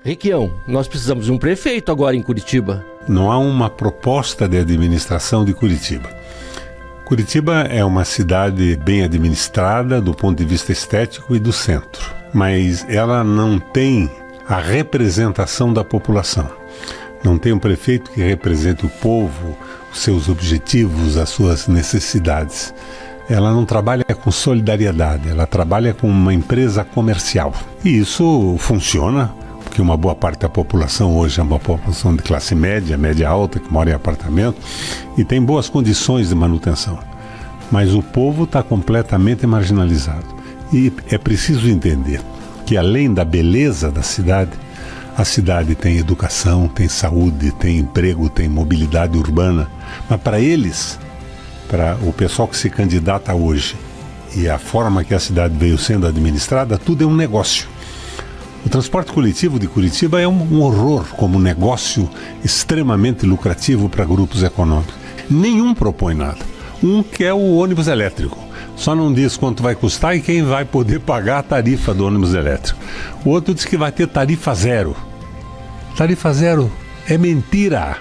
Requião, nós precisamos de um prefeito agora em Curitiba. Não há uma proposta de administração de Curitiba. Curitiba é uma cidade bem administrada do ponto de vista estético e do centro, mas ela não tem a representação da população. Não tem um prefeito que represente o povo, os seus objetivos, as suas necessidades. Ela não trabalha com solidariedade, ela trabalha com uma empresa comercial. E isso funciona, porque uma boa parte da população hoje é uma população de classe média, média alta, que mora em apartamento e tem boas condições de manutenção. Mas o povo está completamente marginalizado. E é preciso entender que, além da beleza da cidade, a cidade tem educação, tem saúde, tem emprego, tem mobilidade urbana. Mas para eles, para o pessoal que se candidata hoje e a forma que a cidade veio sendo administrada, tudo é um negócio. O transporte coletivo de Curitiba é um horror como negócio extremamente lucrativo para grupos econômicos. Nenhum propõe nada. Um quer o ônibus elétrico. Só não diz quanto vai custar e quem vai poder pagar a tarifa do ônibus elétrico. O outro diz que vai ter tarifa zero. Tarifa zero é mentira,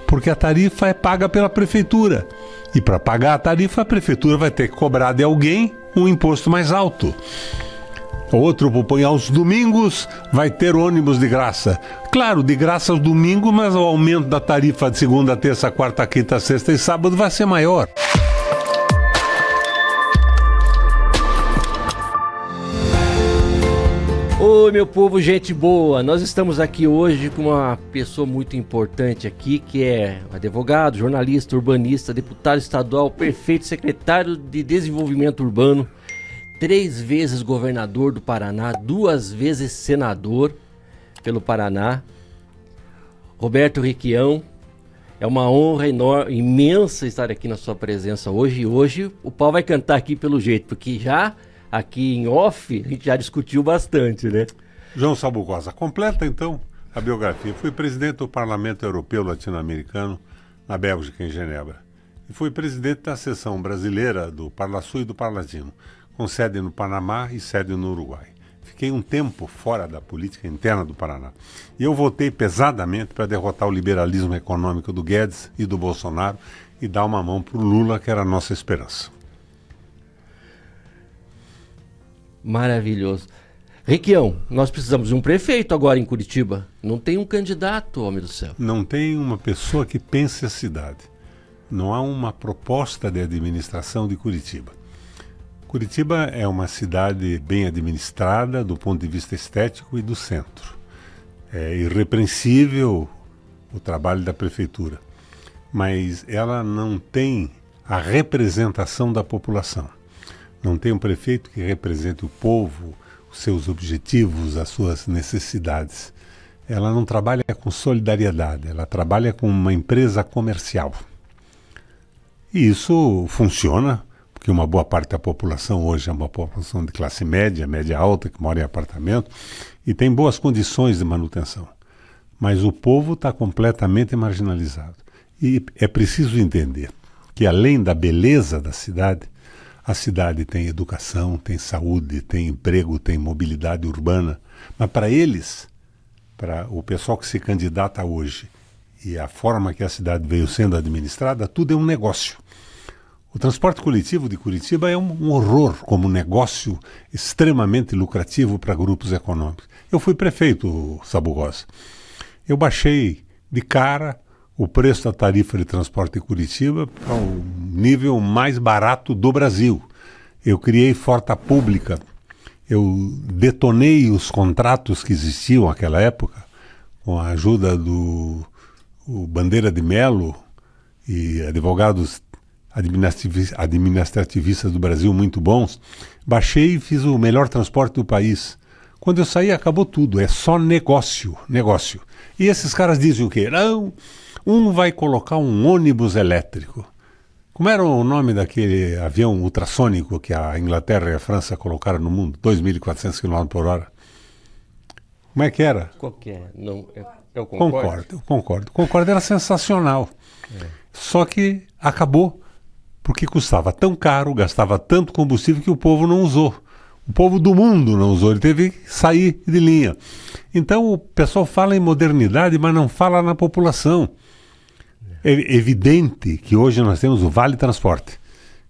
porque a tarifa é paga pela prefeitura. E para pagar a tarifa, a prefeitura vai ter que cobrar de alguém um imposto mais alto. O outro propõe aos domingos vai ter ônibus de graça. Claro, de graça aos domingos, mas o aumento da tarifa de segunda, terça, quarta, quinta, sexta e sábado vai ser maior. Oi, meu povo, gente boa. Nós estamos aqui hoje com uma pessoa muito importante aqui, que é advogado, jornalista, urbanista, deputado estadual, prefeito, secretário de Desenvolvimento Urbano, 3 vezes governador do Paraná, 2 vezes senador pelo Paraná. Roberto Requião, é uma honra enorme, imensa estar aqui na sua presença hoje. E hoje o pau vai cantar aqui pelo jeito, porque já aqui em off a gente já discutiu bastante, né? João Sabugosa, completa então a biografia. Fui presidente do Parlamento Europeu Latino-Americano na Bélgica, em Genebra. E fui presidente da seção brasileira do Parlasul e do Parlatino, com sede no Panamá e sede no Uruguai. Fiquei um tempo fora da política interna do Paraná. E eu votei pesadamente para derrotar o liberalismo econômico do Guedes e do Bolsonaro e dar uma mão para o Lula, que era a nossa esperança. Maravilhoso. Requião, nós precisamos de um prefeito agora em Curitiba. Não tem um candidato, homem do céu. Não tem uma pessoa que pense a cidade. Não há uma proposta de administração de Curitiba. Curitiba é uma cidade bem administrada do ponto de vista estético e do centro. É irrepreensível o trabalho da prefeitura, mas ela não tem a representação da população. Não tem um prefeito que represente o povo, os seus objetivos, as suas necessidades. Ela não trabalha com solidariedade, ela trabalha com uma empresa comercial. E isso funciona, porque uma boa parte da população hoje é uma população de classe média, média alta, que mora em apartamento e tem boas condições de manutenção. Mas o povo está completamente marginalizado. E é preciso entender que, além da beleza da cidade, a cidade tem educação, tem saúde, tem emprego, tem mobilidade urbana. Mas para eles, para o pessoal que se candidata hoje e a forma que a cidade veio sendo administrada, tudo é um negócio. O transporte coletivo de Curitiba é um horror como negócio extremamente lucrativo para grupos econômicos. Eu fui prefeito, Sabugosa. Eu baixei de cara o preço da tarifa de transporte em Curitiba para o nível mais barato do Brasil. Eu criei frota pública, eu detonei os contratos que existiam naquela época, com a ajuda do Bandeira de Melo e advogados administrativistas do Brasil muito bons. Baixei e fiz o melhor transporte do país. Quando eu saí, acabou tudo, é só negócio. E esses caras dizem o quê? Não, um vai colocar um ônibus elétrico. Como era o nome daquele avião ultrassônico que a Inglaterra e a França colocaram no mundo? 2.400 km/h. Como é que era? Qual que é? Não, é o Concorde? Concordo. O Concorde era sensacional. Só que acabou porque custava tão caro, gastava tanto combustível que o povo não usou. O povo do mundo não usou, ele teve que sair de linha. Então o pessoal fala em modernidade, mas não fala na população. É evidente que hoje nós temos o Vale Transporte,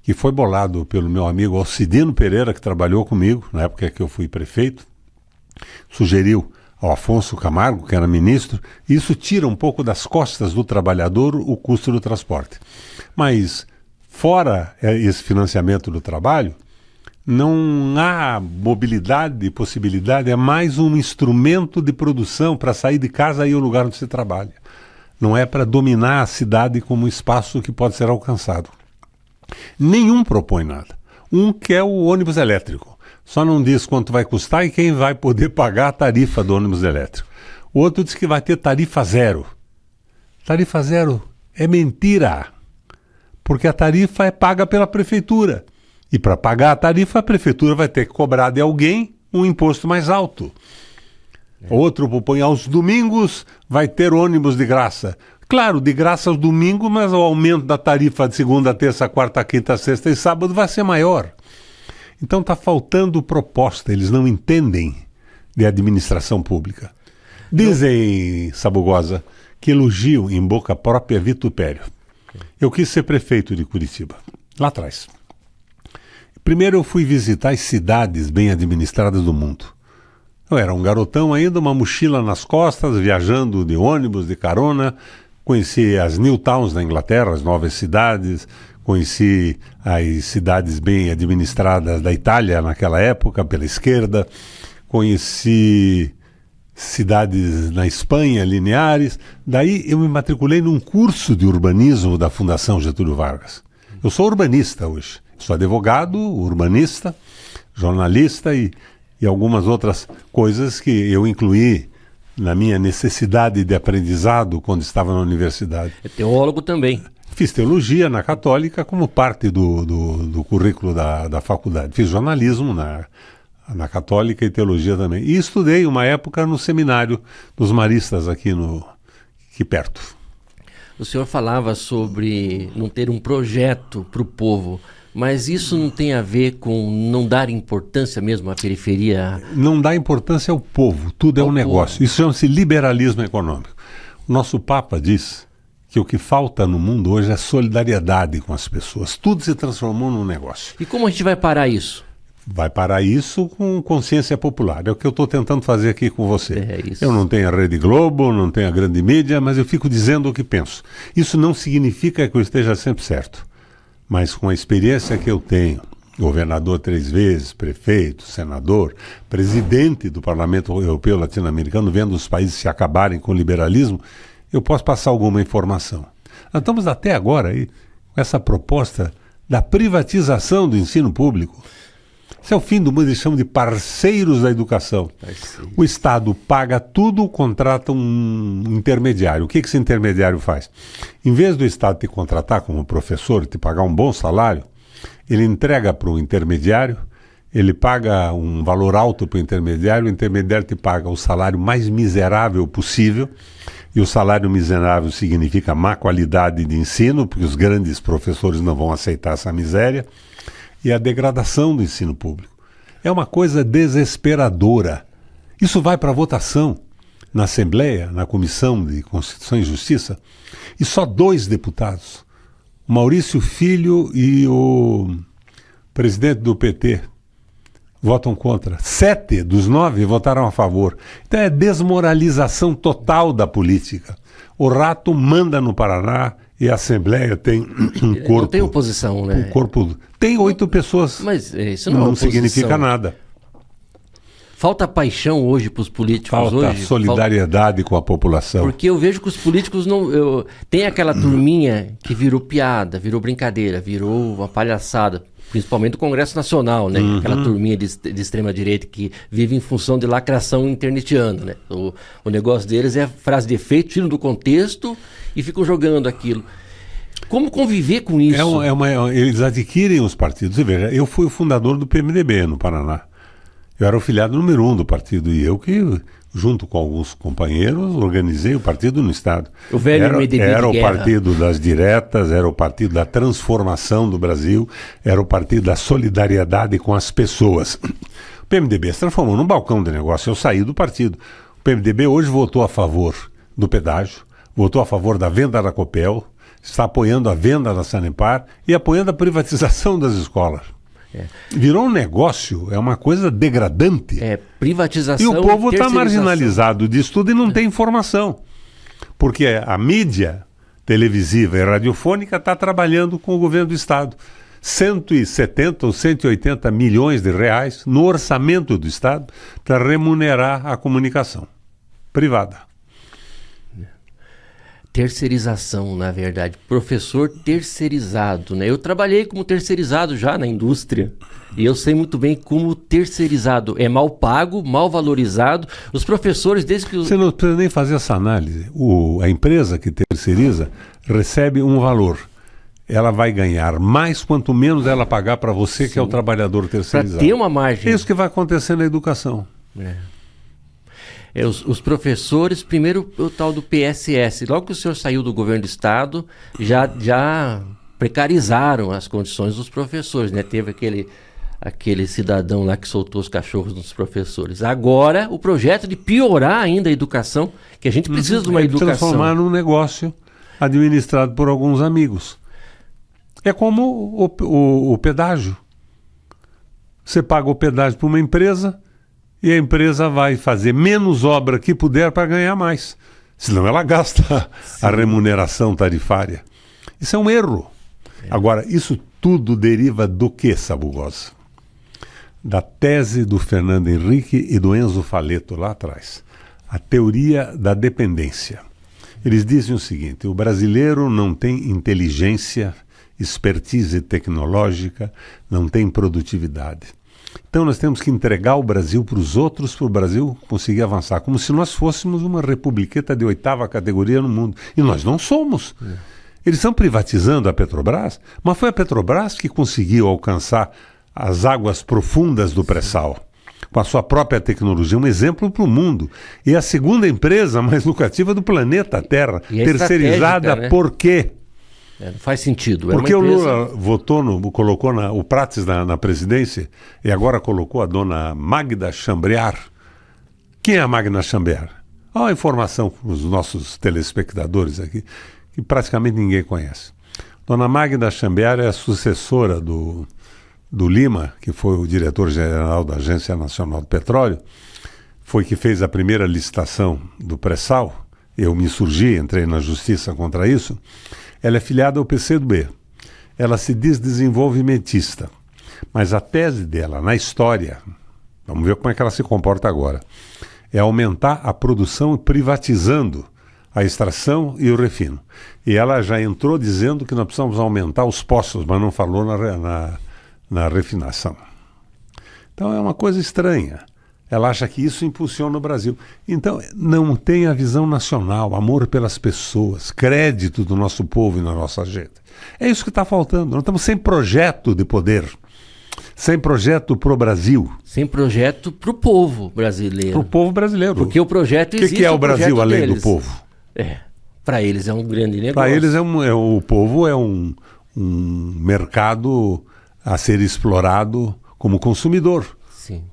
que foi bolado pelo meu amigo Alcidino Pereira, que trabalhou comigo na época que eu fui prefeito, sugeriu ao Afonso Camargo, que era ministro, e isso tira um pouco das costas do trabalhador o custo do transporte. Mas, fora esse financiamento do trabalho, não há mobilidade e possibilidade, é mais um instrumento de produção para sair de casa e ir ao lugar onde se trabalha. Não é para dominar a cidade como um espaço que pode ser alcançado. Nenhum propõe nada. Um quer o ônibus elétrico. Só não diz quanto vai custar e quem vai poder pagar a tarifa do ônibus elétrico. O outro diz que vai ter tarifa zero. Tarifa zero é mentira, porque a tarifa é paga pela prefeitura. E para pagar a tarifa, a prefeitura vai ter que cobrar de alguém um imposto mais alto. Outro propõe aos domingos vai ter ônibus de graça. Claro, de graça aos domingos, mas o aumento da tarifa de segunda, terça, quarta, quinta, sexta e sábado vai ser maior. Então está faltando proposta, eles não entendem de administração pública. Dizem, Sabugosa, que elogiam em boca própria vitupério. Eu quis ser prefeito de Curitiba, lá atrás. Primeiro eu fui visitar as cidades bem administradas do mundo. Eu era um garotão ainda, uma mochila nas costas, viajando de ônibus, de carona. Conheci as New Towns na Inglaterra, as novas cidades. Conheci as cidades bem administradas da Itália naquela época, pela esquerda. Conheci cidades na Espanha, lineares. Daí eu me matriculei num curso de urbanismo da Fundação Getúlio Vargas. Eu sou urbanista hoje. Sou advogado, urbanista, jornalista e algumas outras coisas que eu incluí na minha necessidade de aprendizado quando estava na universidade. É teólogo também. Fiz teologia na Católica como parte do currículo da faculdade. Fiz jornalismo na Católica e teologia também. E estudei uma época no seminário dos maristas aqui perto. O senhor falava sobre não ter um projeto para o povo, mas isso não tem a ver com não dar importância mesmo à periferia? Não dá importância ao povo, tudo é um negócio. Isso chama-se liberalismo econômico. O nosso Papa diz que o que falta no mundo hoje é solidariedade com as pessoas. Tudo se transformou num negócio. E como a gente vai parar isso? Vai parar isso com consciência popular. É o que eu estou tentando fazer aqui com você. É isso. Eu não tenho a Rede Globo, não tenho a grande mídia, mas eu fico dizendo o que penso. Isso não significa que eu esteja sempre certo. Mas com a experiência que eu tenho, governador 3 vezes, prefeito, senador, presidente do Parlamento Europeu Latino-Americano, vendo os países se acabarem com o liberalismo, eu posso passar alguma informação. Nós estamos até agora aí com essa proposta da privatização do ensino público. Isso é o fim do mundo, eles chamam de parceiros da educação. O Estado paga tudo, contrata um intermediário. O que esse intermediário faz? Em vez do Estado te contratar como professor, te pagar um bom salário, ele entrega para o intermediário, ele paga um valor alto para o intermediário te paga o salário mais miserável possível, e o salário miserável significa má qualidade de ensino, porque os grandes professores não vão aceitar essa miséria, e a degradação do ensino público. É uma coisa desesperadora. Isso vai para votação na Assembleia, na Comissão de Constituição e Justiça, e só 2 deputados, o Maurício Filho e o presidente do PT, votam contra. 7 dos 9 votaram a favor. Então é desmoralização total da política. O rato manda no Paraná e a Assembleia tem um corpo... Não tem oposição, né? Um corpo... Tem 8 pessoas. Mas isso não significa nada. Falta paixão hoje para os políticos hoje. Falta solidariedade com a população. Porque eu vejo que os políticos não... Tem aquela turminha que virou piada, virou brincadeira, virou uma palhaçada. Principalmente o Congresso Nacional, né? Aquela turminha de extrema-direita que vive em função de lacração internetiana, né? O negócio deles é frase de efeito, tiram do contexto e ficam jogando aquilo. Como conviver com isso? Eles adquirem os partidos. Você veja, eu fui o fundador do PMDB no Paraná. Eu era o filiado número 1 do partido e eu que junto com alguns companheiros, organizei o partido no Estado. O velho MDB era o de guerra. partido das diretas, era o partido da transformação do Brasil, era o partido da solidariedade com as pessoas. O PMDB se transformou num balcão de negócio, eu saí do partido. O PMDB hoje votou a favor do pedágio, votou a favor da venda da Copel, está apoiando a venda da Sanepar e apoiando a privatização das escolas. Virou um negócio, é uma coisa degradante. Privatização. E o povo está terceirização. marginalizado disso tudo e não tem informação. Porque a mídia televisiva e radiofônica está trabalhando com o governo do Estado. 170 ou 180 milhões de reais no orçamento do Estado para remunerar a comunicação privada. Terceirização, na verdade. Professor terceirizado, né? Eu trabalhei como terceirizado já na indústria. E eu sei muito bem como terceirizado é mal pago, mal valorizado. Os professores, desde que... Você não precisa nem fazer essa análise. A empresa que terceiriza recebe um valor. Ela vai ganhar mais quanto menos ela pagar para você, que é o trabalhador terceirizado. Para ter uma margem. É isso que vai acontecer na educação. Os professores, primeiro o tal do PSS, logo que o senhor saiu do governo do Estado, já precarizaram as condições dos professores, né? Teve aquele cidadão lá que soltou os cachorros dos professores. Agora, o projeto de piorar ainda a educação, que a gente precisa de uma educação. Transformar num negócio administrado por alguns amigos. É como o pedágio. Você paga o pedágio para uma empresa e a empresa vai fazer menos obra que puder para ganhar mais. Senão ela gasta a remuneração tarifária. Isso é um erro. Agora, isso tudo deriva do que, Sabugosa? Da tese do Fernando Henrique e do Enzo Faleto lá atrás. A teoria da dependência. Eles dizem o seguinte: o brasileiro não tem inteligência, expertise tecnológica, não tem produtividade. Então nós temos que entregar o Brasil para os outros, para o Brasil conseguir avançar, como se nós fôssemos uma republiqueta de 8ª categoria no mundo. E nós não somos. Eles estão privatizando a Petrobras, mas foi a Petrobras que conseguiu alcançar as águas profundas do pré-sal, com a sua própria tecnologia, um exemplo para o mundo. E a segunda empresa mais lucrativa do planeta Terra, terceirizada, né? Por quê? Não faz sentido. Porque o Lula colocou o Prates na presidência e agora colocou a dona Magda Chambriard. Quem é a Magda Chambriard? Há uma informação para os nossos telespectadores aqui, que praticamente ninguém conhece. Dona Magda Chambriard é a sucessora do Lima, que foi o diretor-geral da Agência Nacional do Petróleo, foi que fez a primeira licitação do pré-sal. Eu me insurgi, entrei na justiça contra isso. Ela é filiada ao PCdoB. Ela se diz desenvolvimentista. Mas a tese dela na história, vamos ver como é que ela se comporta agora, é aumentar a produção privatizando a extração e o refino. E ela já entrou dizendo que nós precisamos aumentar os poços, mas não falou na refinação. Então é uma coisa estranha. Ela acha que isso impulsiona o Brasil. Então, não tem a visão nacional, amor pelas pessoas, crédito do nosso povo e da nossa gente. É isso que está faltando. Nós estamos sem projeto de poder, sem projeto para o Brasil. Sem projeto para o povo brasileiro. Para o povo brasileiro. Porque o projeto existe. O que é o Brasil além do povo? Para eles é um grande negócio. Para eles o povo é um mercado a ser explorado como consumidor. Sim.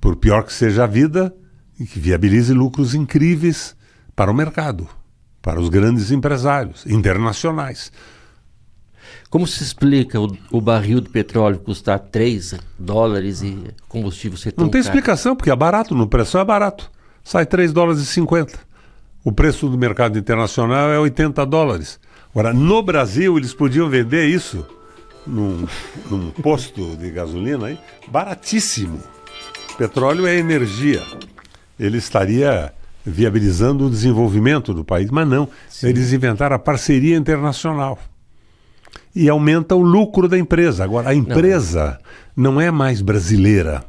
Por pior que seja a vida, e que viabilize lucros incríveis para o mercado, para os grandes empresários internacionais. Como se explica o barril de petróleo custar $3 e combustível ser tão Não tem caro? explicação, porque é barato, no preço é barato. Sai $3,50. O preço do mercado internacional é $80. Agora, no Brasil, eles podiam vender isso num posto de gasolina aí, baratíssimo. Petróleo é energia. Ele estaria viabilizando o desenvolvimento do país, mas não. Sim. Eles inventaram a parceria internacional. E aumenta o lucro da empresa. Agora, a empresa não é mais brasileira.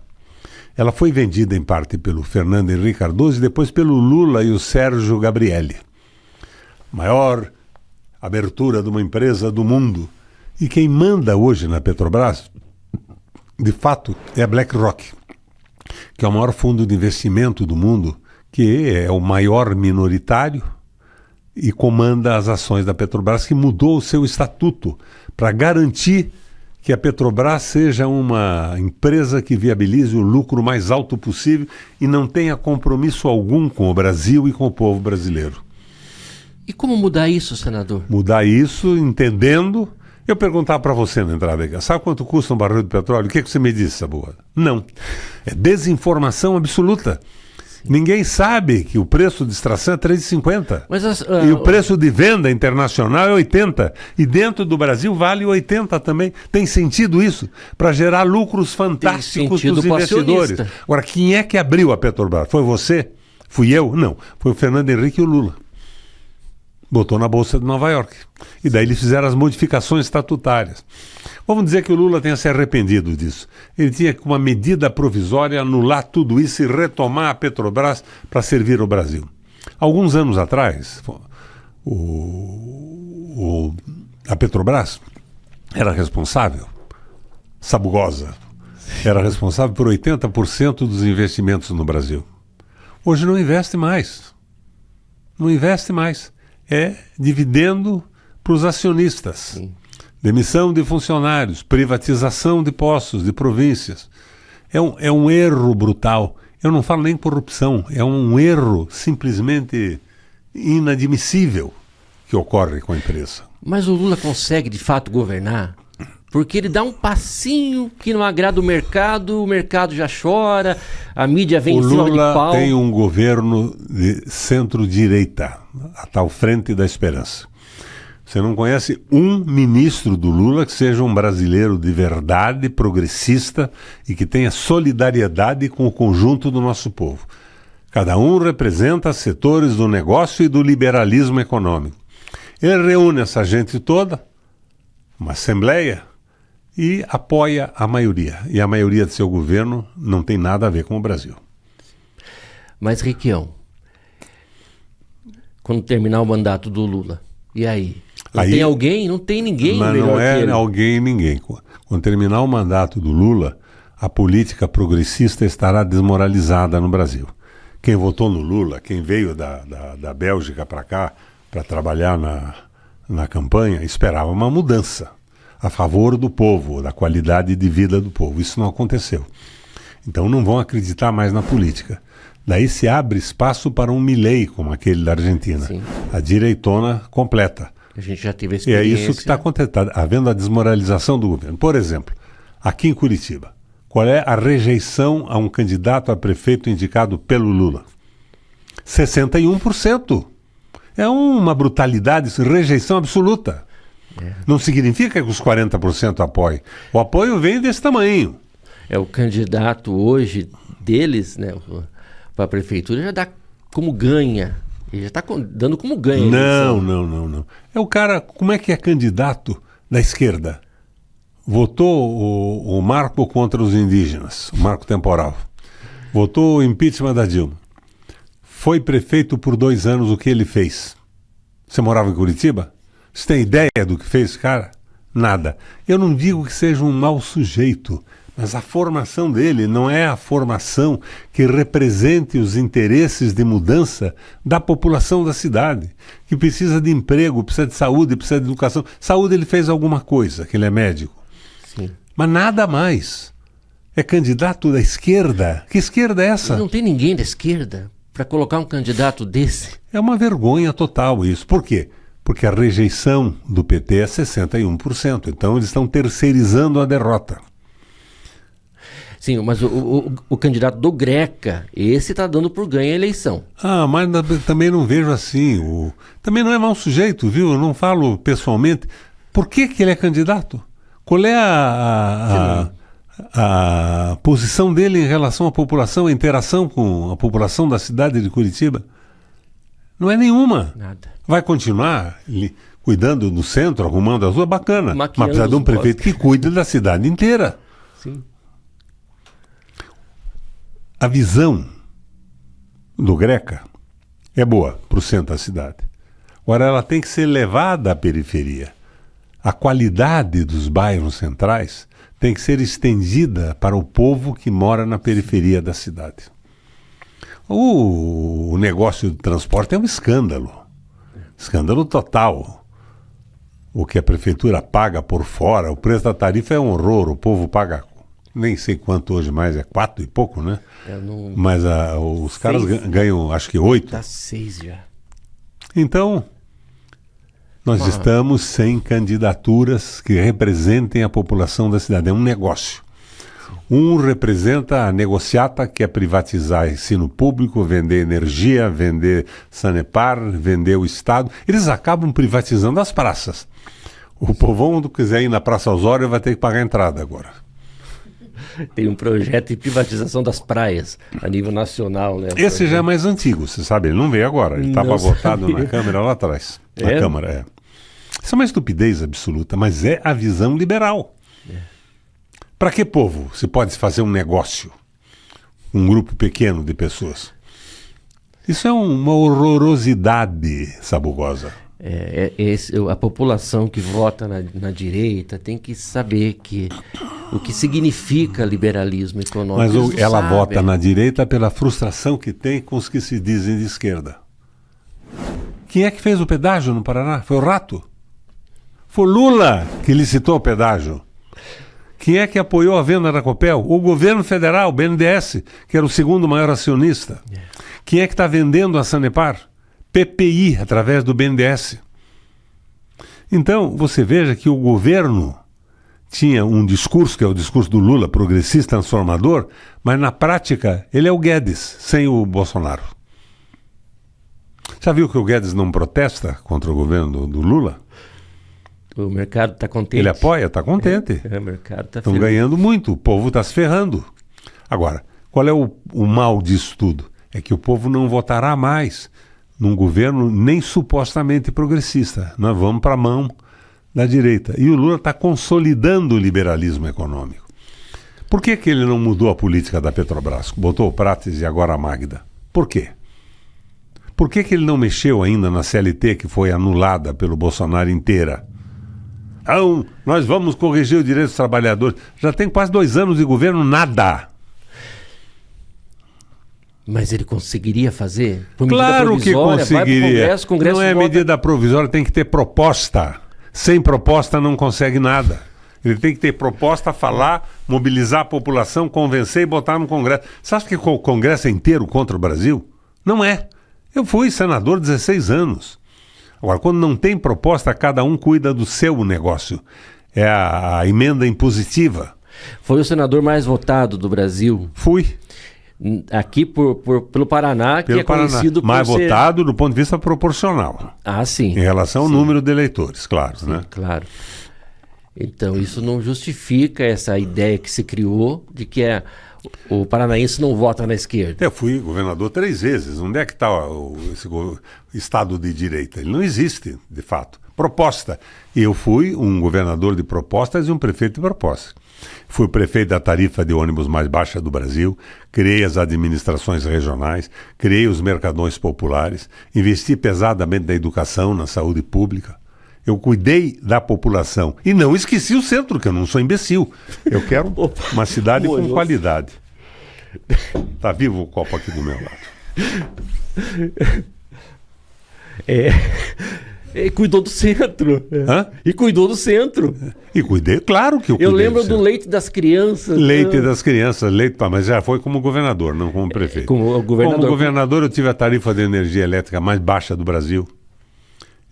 Ela foi vendida em parte pelo Fernando Henrique Cardoso e depois pelo Lula e o Sérgio Gabrielli. Maior abertura de uma empresa do mundo. E quem manda hoje na Petrobras, de fato, é a BlackRock. que é o maior fundo de investimento do mundo, que é o maior minoritário e comanda as ações da Petrobras, que mudou o seu estatuto para garantir que a Petrobras seja uma empresa que viabilize o lucro mais alto possível e não tenha compromisso algum com o Brasil e com o povo brasileiro. E como mudar isso, senador? Mudar isso entendendo... Eu perguntava para você na entrada aqui, sabe quanto custa um barril de petróleo? O que você me disse, Saboa? Não. É desinformação absoluta. Sim. Ninguém sabe que o preço de extração é 3,50. E o preço de venda internacional é 80. E dentro do Brasil vale 80 também. Tem sentido isso? Para gerar lucros fantásticos dos investidores. Agora, quem é que abriu a Petrobras? Foi você? Fui eu? Não. Foi o Fernando Henrique e o Lula. Botou na Bolsa de Nova York. E daí eles fizeram as modificações estatutárias. Vamos dizer que o Lula tenha se arrependido disso. Ele tinha, com uma medida provisória, anular tudo isso e retomar a Petrobras para servir o Brasil. Alguns anos atrás, a Petrobras era responsável, Sabugosa, era responsável por 80% dos investimentos no Brasil. Hoje não investe mais. Não investe mais. É dividendo para os acionistas. Sim. Demissão de funcionários, privatização de postos, de províncias. É um erro brutal. Eu não falo nem corrupção, é um erro simplesmente inadmissível que ocorre com a empresa. Mas o Lula consegue de fato governar? Porque ele dá um passinho que não agrada o mercado já chora, a mídia vem em cima de pau. O Lula tem um governo de centro-direita, a tal Frente da Esperança. Você não conhece um ministro do Lula que seja um brasileiro de verdade, progressista e que tenha solidariedade com o conjunto do nosso povo. Cada um representa setores do negócio e do liberalismo econômico. Ele reúne essa gente toda, uma assembleia, e apoia a maioria. E a maioria do seu governo não tem nada a ver com o Brasil. Mas, Requião, quando terminar o mandato do Lula, e aí? Tem alguém? Não tem ninguém melhor não é que ele. Alguém, ninguém. Quando terminar o mandato do Lula, a política progressista estará desmoralizada no Brasil. Quem votou no Lula, quem veio da Bélgica para cá para trabalhar na campanha, esperava uma mudança a favor do povo, da qualidade de vida do povo. Isso não aconteceu. Então não vão acreditar mais na política. Daí se abre espaço para um Milei, como aquele da Argentina. Sim. A direitona completa. A gente já teve a experiência. E é isso que está acontecendo, havendo a desmoralização do governo. Por exemplo, aqui em Curitiba, qual é a rejeição a um candidato a prefeito indicado pelo Lula? 61%. É uma brutalidade, rejeição absoluta. Não significa que os 40% apoiem. O apoio vem desse tamanho. O candidato hoje deles, né, para a prefeitura já dá como ganha. Ele já está dando como ganha. Não. É o cara, como é que é candidato da esquerda? Votou o marco contra os indígenas, o marco temporal. Votou o impeachment da Dilma. Foi prefeito por 2 anos, o que ele fez? Você morava em Curitiba? Você tem ideia do que fez esse cara? Nada. Eu não digo que seja um mau sujeito, mas a formação dele não é a formação que represente os interesses de mudança da população da cidade, que precisa de emprego, precisa de saúde, precisa de educação. Saúde ele fez alguma coisa, que ele é médico. Sim. Mas nada mais. É candidato da esquerda. Que esquerda é essa? Não tem ninguém da esquerda para colocar um candidato desse. É uma vergonha total isso. Por quê? Porque a rejeição do PT é 61%. Então eles estão terceirizando a derrota. Sim, mas o candidato do Greca, esse está dando por ganho a eleição. Mas também não vejo assim. Também não é mau sujeito, viu? Eu não falo pessoalmente. Por que ele é candidato? Qual é a posição dele em relação à população, a interação com a população da cidade de Curitiba? Não é nenhuma. Nada. Vai continuar cuidando do centro, arrumando as ruas, bacana. Mas precisa de um prefeito que cuide da cidade inteira. Sim. A visão do Greca é boa para o centro da cidade. Agora ela tem que ser levada à periferia. a qualidade dos bairros centrais tem que ser estendida para o povo que mora na periferia da cidade. O negócio de transporte é um escândalo. Escândalo total. O que a prefeitura paga por fora, o preço da tarifa é um horror, o povo paga, nem sei quanto hoje mais, é 4 e pouco, né? Mas os caras ganham, acho que 8. Tá 6 já. Então, nós estamos sem candidaturas que representem a população da cidade. É um negócio. Um representa a negociata, que é privatizar ensino público, vender energia, vender Sanepar, vender o Estado. Eles acabam privatizando as praças. O povão, quando quiser ir na Praça Osório, vai ter que pagar a entrada agora. Tem um projeto de privatização das praias a nível nacional, né? Esse já é mais antigo, você sabe, ele não veio agora. Ele estava votado na Câmara lá atrás. Na Câmara, é. Isso é uma estupidez absoluta, mas é a visão liberal. Para que povo se pode fazer um negócio? Um grupo pequeno de pessoas. Isso é uma horrorosidade sabugosa. A população que vota na direita tem que saber o que significa liberalismo econômico. Mas ela vota na direita pela frustração que tem com os que se dizem de esquerda. Quem é que fez o pedágio no Paraná? Foi o Rato. Foi Lula que licitou o pedágio. Quem é que apoiou a venda da Copel? O governo federal, o BNDES, que era o segundo maior acionista. Quem é que está vendendo a Sanepar? PPI, através do BNDES. Então, você veja que o governo tinha um discurso, que é o discurso do Lula, progressista, transformador, mas na prática ele é o Guedes, sem o Bolsonaro. Já viu que o Guedes não protesta contra o governo do Lula? O mercado está contente. Ele apoia, está contente. O mercado está Estão ganhando muito, o povo está se ferrando. Agora, qual é o mal disso tudo? É que o povo não votará mais num governo nem supostamente progressista. Nós vamos para a mão da direita. E o Lula está consolidando o liberalismo econômico. Por que ele não mudou a política da Petrobras? Botou o Prates e agora a Magda. Por quê? Por que ele não mexeu ainda na CLT, que foi anulada pelo Bolsonaro inteira? Então, nós vamos corrigir o direito dos trabalhadores. Já tem quase 2 anos de governo, nada. Mas ele conseguiria fazer? Por claro que conseguiria. Congresso não é vota... medida provisória, tem que ter proposta. Sem proposta não consegue nada. Ele tem que ter proposta, falar, mobilizar a população, convencer e botar no Congresso. Você acha que o Congresso é inteiro contra o Brasil? Não é. Eu fui senador 16 anos. Agora, quando não tem proposta, cada um cuida do seu negócio. É a emenda impositiva. Foi o senador mais votado do Brasil? Fui. Aqui pelo Paraná, que é conhecido por mais votado do ponto de vista proporcional. Ah, sim. Em relação ao número de eleitores, claro. Sim, né? Claro. Então, isso não justifica essa ideia que se criou de que o paranaense não vota na esquerda. Eu fui governador 3 vezes. Onde é que está esse Estado de direita? Ele não existe, de fato. Proposta. E eu fui um governador de propostas e um prefeito de propostas. Fui prefeito da tarifa de ônibus mais baixa do Brasil, criei as administrações regionais, criei os mercadões populares, investi pesadamente na educação, na saúde pública. Eu cuidei da população. E não esqueci o centro, que eu não sou imbecil. Eu quero uma cidade com qualidade. Tá vivo o copo aqui do meu lado. E cuidou do centro. Hã? E cuidou do centro. E cuidei, claro que eu cuidei. Eu lembro do leite das crianças. Leite das crianças, mas já foi como governador, não como prefeito. Como governador eu tive a tarifa de energia elétrica mais baixa do Brasil.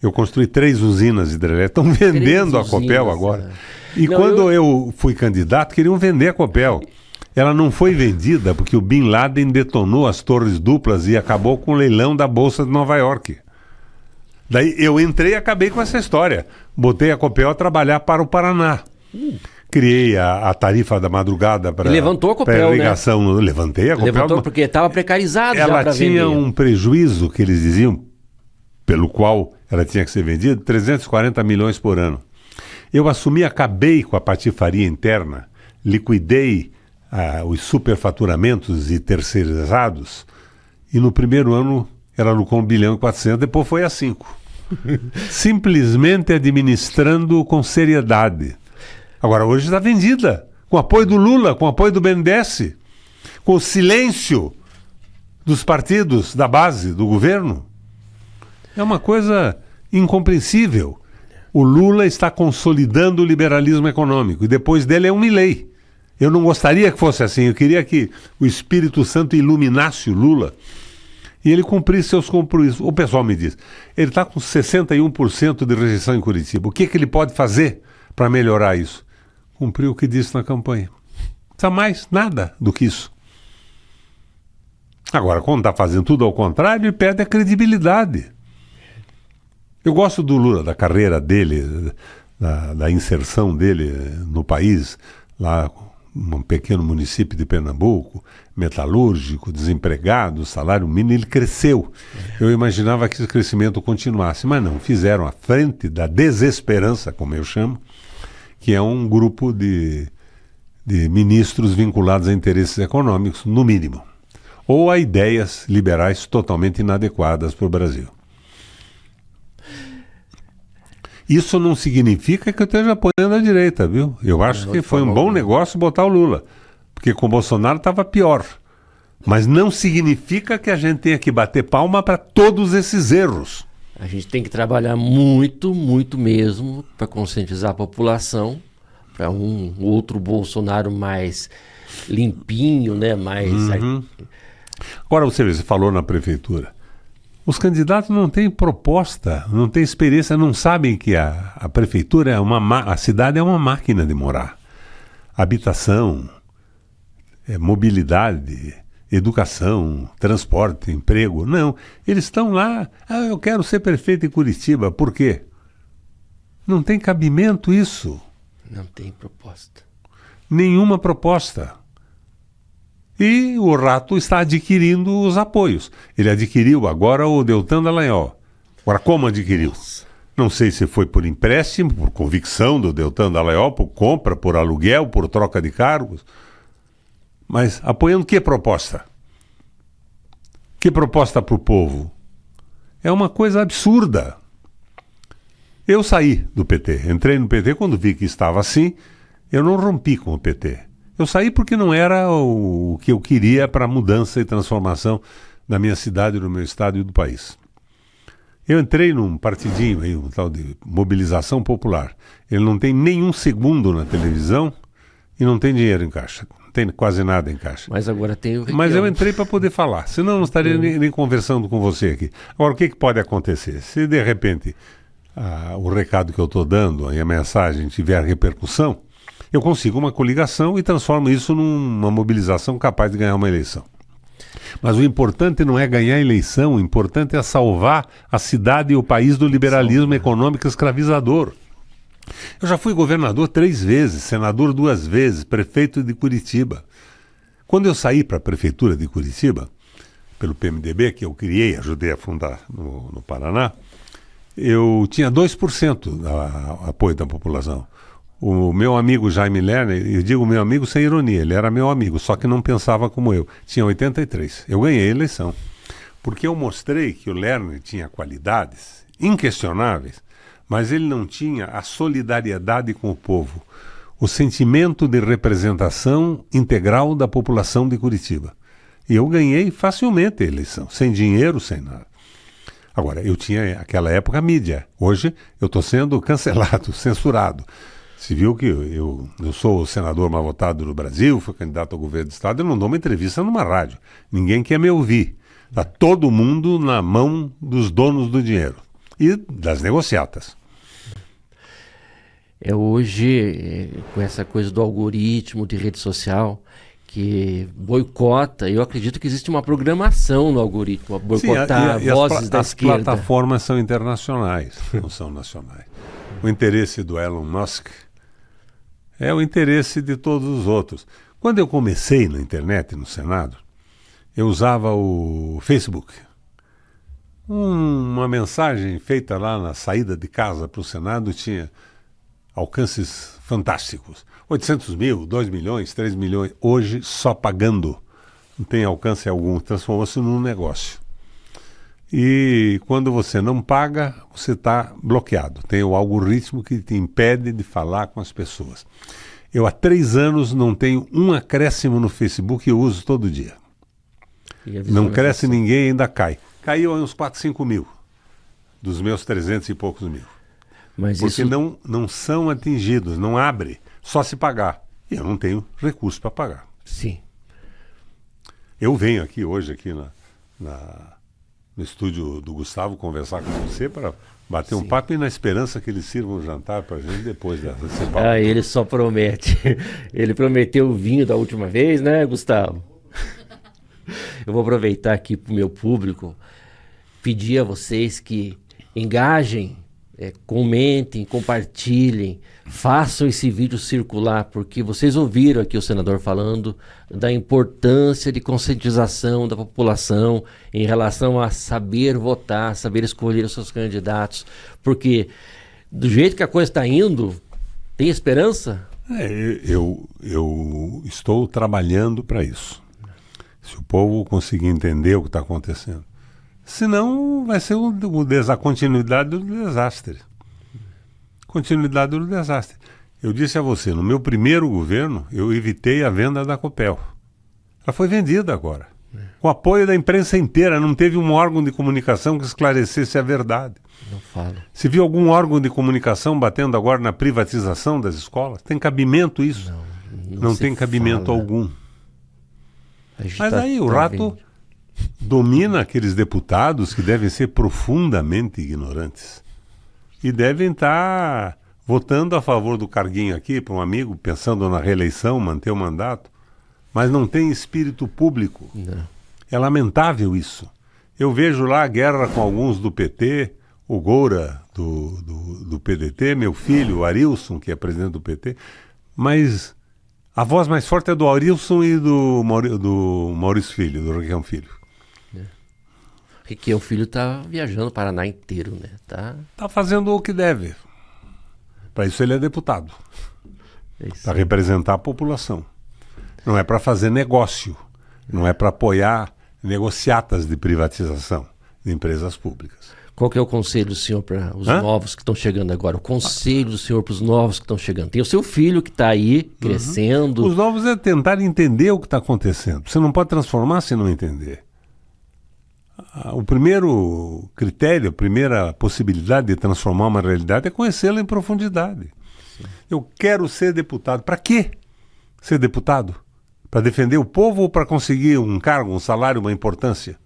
Eu construí 3 usinas hidrelétricas. Estão vendendo a Copel agora. E quando eu fui candidato, queriam vender a Copel. Ela não foi vendida porque o Bin Laden detonou as torres duplas e acabou com o leilão da Bolsa de Nova York. Daí eu entrei e acabei com essa história. Botei a Copel a trabalhar para o Paraná. Criei a tarifa da madrugada para levantou a Copel, irrigação. Né? Levantei a Copel. Levantou porque estava precarizado já para vender. Ela tinha um prejuízo, que eles diziam, pelo qual ela tinha que ser vendida, 340 milhões por ano. Eu assumi, acabei com a patifaria interna, liquidei os superfaturamentos e terceirizados, e no primeiro ano ela lucrou 1,4 bilhão, depois foi a 5. simplesmente administrando com seriedade. Agora, hoje está vendida, com apoio do Lula, com apoio do BNDES, com o silêncio dos partidos, da base, do governo. É uma coisa incompreensível. O Lula está consolidando o liberalismo econômico e depois dele é um Milei. Eu não gostaria que fosse assim, eu queria que o Espírito Santo iluminasse o Lula e ele cumprisse seus compromissos. O pessoal me diz, ele está com 61% de rejeição em Curitiba. O que ele pode fazer para melhorar isso? Cumprir o que disse na campanha. Não precisa mais nada do que isso. Agora, quando está fazendo tudo ao contrário, ele perde a credibilidade. Eu gosto do Lula, da carreira dele, da inserção dele no país, lá num pequeno município de Pernambuco, metalúrgico, desempregado, salário mínimo, ele cresceu. Eu imaginava que esse crescimento continuasse, mas não, fizeram a frente da desesperança, como eu chamo, que é um grupo de ministros vinculados a interesses econômicos, no mínimo, ou a ideias liberais totalmente inadequadas para o Brasil. Isso não significa que eu esteja apoiando a direita, viu? Eu acho que foi um bom negócio botar o Lula, porque com o Bolsonaro estava pior. Mas não significa que a gente tenha que bater palma para todos esses erros. A gente tem que trabalhar muito, muito mesmo para conscientizar a população, para um outro Bolsonaro mais limpinho, né? Mais... Agora você falou na prefeitura. Os candidatos não têm proposta, não têm experiência, não sabem que a prefeitura a cidade é uma máquina de morar. Habitação, mobilidade, educação, transporte, emprego. Não, eles estão lá, eu quero ser prefeito em Curitiba. Por quê? Não tem cabimento isso. Não tem proposta. Nenhuma proposta. E o rato está adquirindo os apoios. Ele adquiriu agora o Deltan Dallagnol. Agora, como adquiriu? Nossa. Não sei se foi por empréstimo, por convicção do Deltan Dallagnol, por compra, por aluguel, por troca de cargos. Mas apoiando que proposta? Que proposta para o povo? É uma coisa absurda. Eu saí do PT, entrei no PT quando vi que estava assim, eu não rompi com o PT. Eu saí porque não era o que eu queria para a mudança e transformação da minha cidade, do meu estado e do país. Eu entrei num partidinho aí, um tal de mobilização popular. Ele não tem nenhum segundo na televisão e não tem dinheiro em caixa. Não tem quase nada em caixa. Mas agora tem o Requião. Mas eu entrei para poder falar, senão eu não estaria nem conversando com você aqui. Agora, o que pode acontecer? Se de repente o recado que eu estou dando e a mensagem tiver repercussão, eu consigo uma coligação e transformo isso numa mobilização capaz de ganhar uma eleição. Mas o importante não é ganhar a eleição, o importante é salvar a cidade e o país do liberalismo econômico escravizador. Eu já fui governador 3 vezes, senador 2 vezes, prefeito de Curitiba. Quando eu saí para a prefeitura de Curitiba, pelo PMDB, que eu criei, ajudei a fundar no Paraná, eu tinha 2% de apoio da população. O meu amigo Jaime Lerner, eu digo meu amigo sem ironia, ele era meu amigo, só que não pensava como eu. Tinha 83. Eu ganhei a eleição. Porque eu mostrei que o Lerner tinha qualidades inquestionáveis, mas ele não tinha a solidariedade com o povo, o sentimento de representação integral da população de Curitiba. E eu ganhei facilmente a eleição, sem dinheiro, sem nada. Agora, eu tinha naquela época mídia. Hoje eu estou sendo cancelado, censurado. Se viu que eu sou o senador mais votado do Brasil, fui candidato ao governo do estado, eu não dou uma entrevista numa rádio. Ninguém quer me ouvir. Está todo mundo na mão dos donos do dinheiro e das negociatas. Hoje, com essa coisa do algoritmo de rede social, que boicota, eu acredito que existe uma programação no algoritmo, boicotar vozes da esquerda. As plataformas são internacionais, não são nacionais. O interesse do Elon Musk é o interesse de todos os outros. Quando eu comecei na internet, no Senado, eu usava o Facebook. Uma mensagem feita lá na saída de casa para o Senado tinha alcances fantásticos. 800 mil, 2 milhões, 3 milhões. Hoje, só pagando. Não tem alcance algum. Transformou-se num negócio. E quando você não paga, você está bloqueado. Tem o algoritmo que te impede de falar com as pessoas. Eu há 3 anos não tenho um acréscimo no Facebook e eu uso todo dia. Não cresce ninguém, ainda cai. Caiu uns 4, 5 mil dos meus 300 e poucos mil. Mas porque isso... não são atingidos, não abre, só se pagar. E eu não tenho recurso para pagar. Sim. Eu venho aqui hoje, aqui no estúdio do Gustavo, conversar com você para bater um papo e na esperança que ele sirva um jantar para a gente depois dessa. Ele só promete. Ele prometeu o vinho da última vez, né, Gustavo? Eu vou aproveitar aqui para o meu público, pedir a vocês que engajem, comentem, compartilhem, façam esse vídeo circular, porque vocês ouviram aqui o senador falando da importância de conscientização da população em relação a saber votar, saber escolher os seus candidatos, porque do jeito que a coisa está indo, tem esperança? Eu estou trabalhando para isso. Se o povo conseguir entender o que está acontecendo. Senão vai ser a continuidade do desastre. Continuidade do desastre. Eu disse a você, no meu primeiro governo, eu evitei a venda da Copel. Ela foi vendida agora. Com apoio da imprensa inteira, não teve um órgão de comunicação que esclarecesse a verdade. Não falo. Se viu algum órgão de comunicação batendo agora na privatização das escolas? Tem cabimento isso? Não tem cabimento algum. Mas aí o rato domina aqueles deputados que devem ser profundamente ignorantes e devem estar votando a favor do carguinho aqui para um amigo, pensando na reeleição, manter o mandato, mas não tem espírito público. Não. É lamentável isso. Eu vejo lá a guerra com alguns do PT, o Goura do PDT, meu filho, o Arilson, que é presidente do PT, mas a voz mais forte é do Arilson e do Maurício Filho, do Requião Filho. Requião Filho tá viajando o Paraná inteiro, né? Tá fazendo o que deve. Para isso ele é deputado. Para representar a população. Não é para fazer negócio. Não é para apoiar negociatas de privatização de empresas públicas. Qual que é o conselho do senhor para os novos que estão chegando agora? O conselho do senhor para os novos que estão chegando. Tem o seu filho que está aí, crescendo. Os novos é tentar entender o que está acontecendo. Você não pode transformar se não entender. O primeiro critério, a primeira possibilidade de transformar uma realidade é conhecê-la em profundidade. Sim. Eu quero ser deputado. Para quê ser deputado? Para defender o povo ou para conseguir um cargo, um salário, uma importância?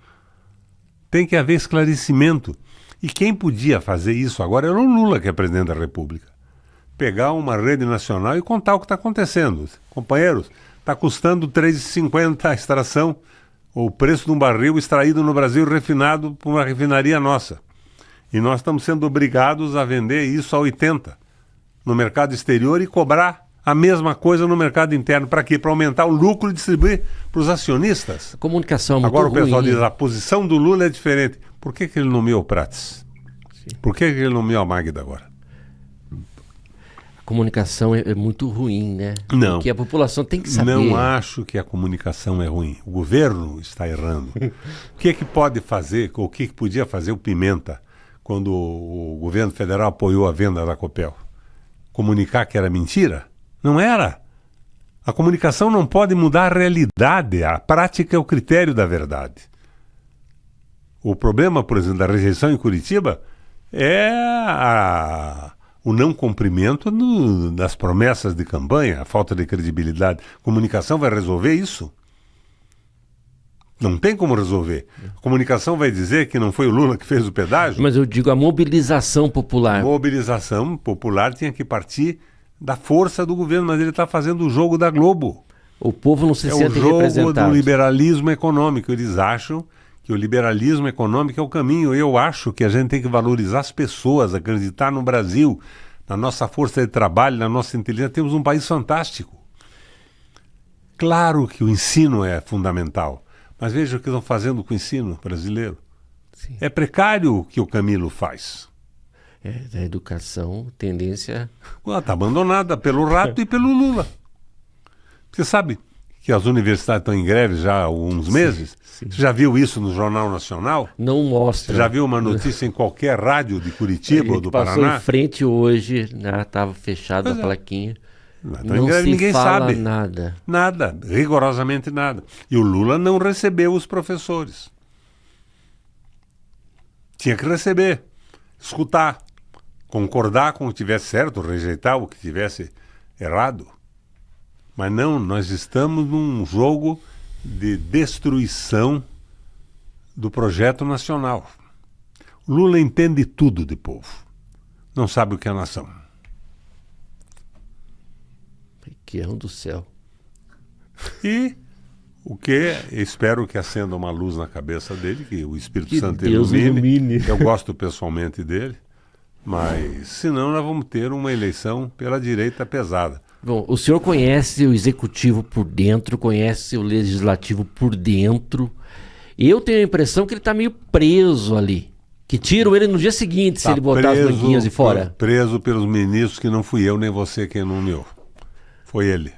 Tem que haver esclarecimento. E quem podia fazer isso agora era o Lula, que é presidente da República. Pegar uma rede nacional e contar o que está acontecendo. Companheiros, está custando R$ 3,50 a extração, o preço de um barril extraído no Brasil refinado por uma refinaria nossa. E nós estamos sendo obrigados a vender isso a 80 no mercado exterior e cobrar a mesma coisa no mercado interno. Para quê? Para aumentar o lucro e distribuir para os acionistas. A comunicação é muito Agora o pessoal ruim. diz a posição do Lula é diferente. Por que ele nomeou o Prates? Sim. Por que ele nomeou a Magda agora? A comunicação é muito ruim, né? Não. Porque a população tem que saber. Não acho que a comunicação é ruim. O governo está errando. O que pode fazer, o que podia fazer o Pimenta quando o governo federal apoiou a venda da Copel? Comunicar que era mentira? Não era. A comunicação não pode mudar a realidade. A prática é o critério da verdade. O problema, por exemplo, da rejeição em Curitiba é o não cumprimento das promessas de campanha, a falta de credibilidade. A comunicação vai resolver isso? Não tem como resolver. A comunicação vai dizer que não foi o Lula que fez o pedágio? Mas eu digo a mobilização popular. A mobilização popular tinha que partir da força do governo, mas ele está fazendo o jogo da Globo. O povo não se sente representado. É o jogo do liberalismo econômico. Eles acham que o liberalismo econômico é o caminho. Eu acho que a gente tem que valorizar as pessoas, acreditar no Brasil, na nossa força de trabalho, na nossa inteligência. Temos um país fantástico. Claro que o ensino é fundamental, mas veja o que estão fazendo com o ensino brasileiro. Sim. É precário o que o Camilo faz. A educação, tendência... Está abandonada pelo rato e pelo Lula. Você sabe que as universidades estão em greve já há alguns meses? sim. Você já viu isso no Jornal Nacional? Não mostra. Você já viu uma notícia em qualquer rádio de Curitiba ou do passou Paraná? em frente hoje, né? Tava fechada a Pois é. plaquinha. Estão em Não greve, se ninguém fala sabe. nada. Nada, rigorosamente nada. E o Lula não recebeu os professores. Tinha que receber, escutar, concordar com o que tivesse certo, rejeitar o que tivesse errado. Mas não, nós estamos num jogo de destruição do projeto nacional. O Lula entende tudo de povo. Não sabe o que é nação. Requião do céu. E o que espero que acenda uma luz na cabeça dele, que o Espírito Que Santo Deus ilumine. Eu gosto pessoalmente dele, mas senão nós vamos ter uma eleição pela direita pesada. Bom, o senhor conhece o executivo por dentro, conhece o legislativo por dentro. Eu tenho a impressão que ele está meio preso ali. Que tiram ele no dia seguinte se ele botar as manguinhas de fora. Preso pelos ministros que não fui eu nem você quem nomeou. Foi ele.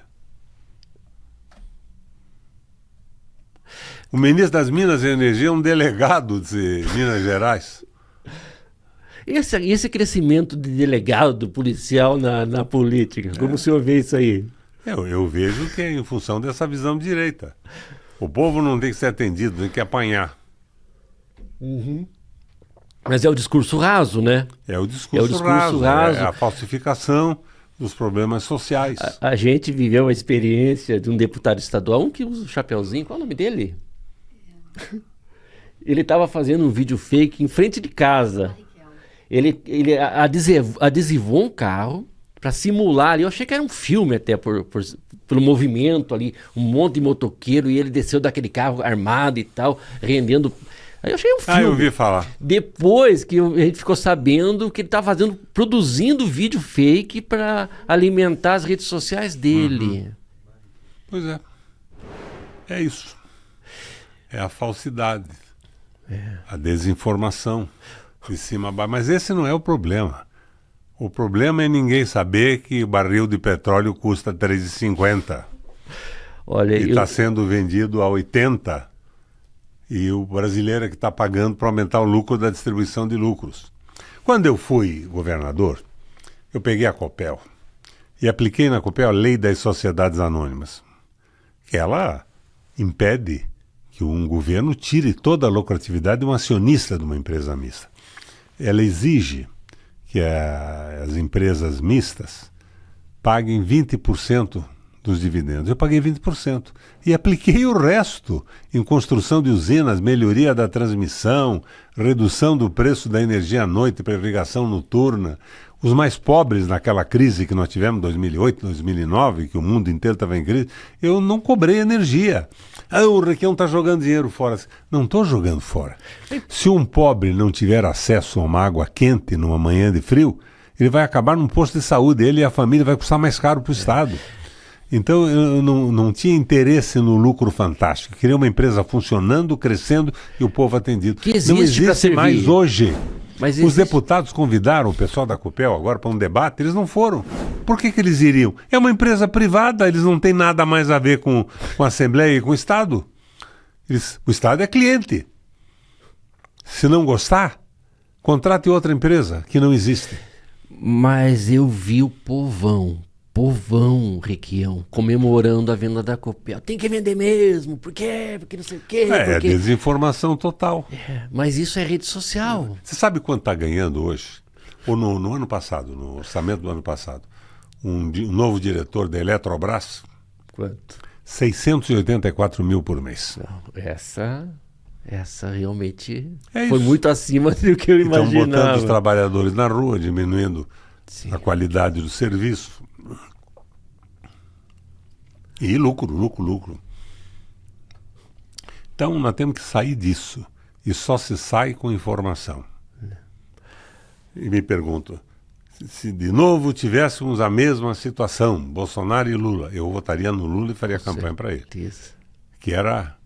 O ministro das Minas e Energia é um delegado de Minas Gerais. Esse crescimento de delegado policial na política, como o senhor vê isso aí? Eu vejo que é em função dessa visão de direita. O povo não tem que ser atendido, tem que apanhar. Mas é o discurso raso, né? É o discurso raso, raso. é a falsificação dos problemas sociais. A gente viveu a experiência de um deputado estadual, um que usa o chapeuzinho, qual é o nome dele? Ele estava fazendo um vídeo fake em frente de casa. Ele adesivou um carro para simular ali. Eu achei que era um filme até pelo movimento ali, um monte de motoqueiro e ele desceu daquele carro armado e tal, rendendo. Aí eu achei um filme. Eu ouvi falar. Depois que a gente ficou sabendo que ele estava produzindo vídeo fake para alimentar as redes sociais dele. Pois é. É isso. É a falsidade. A desinformação. De cima a baixo. Mas esse não é o problema. O problema é ninguém saber que o barril de petróleo custa R$ 3,50. Olha, E está sendo vendido a 80. E o brasileiro é que está pagando para aumentar o lucro da distribuição de lucros. Quando eu fui governador, eu peguei a Copel e apliquei na Copel a lei das sociedades anônimas, que ela impede que um governo tire toda a lucratividade de um acionista de uma empresa mista. Ela exige que as empresas mistas paguem 20% dos dividendos. Eu paguei 20% e apliquei o resto em construção de usinas, melhoria da transmissão, redução do preço da energia à noite para irrigação noturna. Os mais pobres naquela crise que nós tivemos em 2008, 2009, que o mundo inteiro estava em crise, eu não cobrei energia. O Requião está jogando dinheiro fora. Não estou jogando fora. Se um pobre não tiver acesso a uma água quente numa manhã de frio, ele vai acabar num posto de saúde, ele e a família vai custar mais caro para o Estado. Então eu não tinha interesse no lucro fantástico. Eu queria uma empresa funcionando, crescendo e o povo atendido. Que existe não existe mais hoje. Mas Os deputados convidaram o pessoal da Copel agora para um debate, eles não foram. Por que eles iriam? É uma empresa privada, eles não têm nada mais a ver com a Assembleia e com o Estado. O Estado é cliente. Se não gostar, contrate outra empresa que não existe. Mas eu vi o povão, Requião, comemorando a venda da Copel. Tem que vender mesmo, por quê? Porque não sei o quê. É desinformação total. Mas isso é rede social. Você sabe quanto está ganhando hoje? Ou no ano passado, no orçamento do ano passado, um novo diretor da Eletrobras? Quanto? 684 mil por mês. Não, essa realmente É foi isso. muito acima do que eu Estão botando imaginava. os trabalhadores na rua, diminuindo Sim. a qualidade do serviço. E lucro. Então nós temos que sair disso. E só se sai com informação. E me pergunto, se de novo tivéssemos a mesma situação, Bolsonaro e Lula, eu votaria no Lula e faria campanha para ele. Certeza. Que era